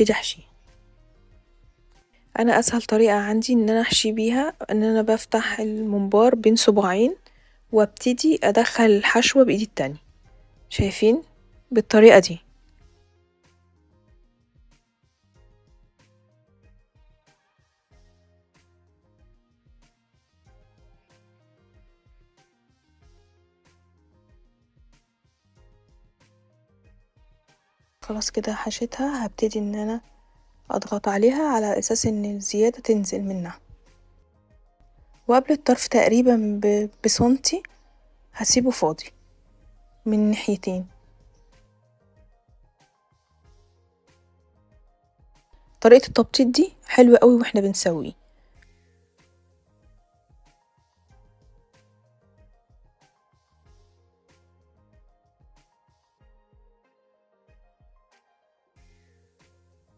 ابتدي احشيه. انا اسهل طريقة عندي ان انا احشي بيها ان انا بفتح الممبار بين صباعين وابتدي ادخل الحشوة بايدي التانية، شايفين؟ بالطريقة دي. خلاص كده حشيتها، هبتدي ان انا اضغط عليها على اساس ان الزيادة تنزل منها، وقبل الطرف تقريبا بسنتي هسيبه فاضي من الناحيتين. طريقة التبطيط دي حلوة قوي واحنا بنسويه،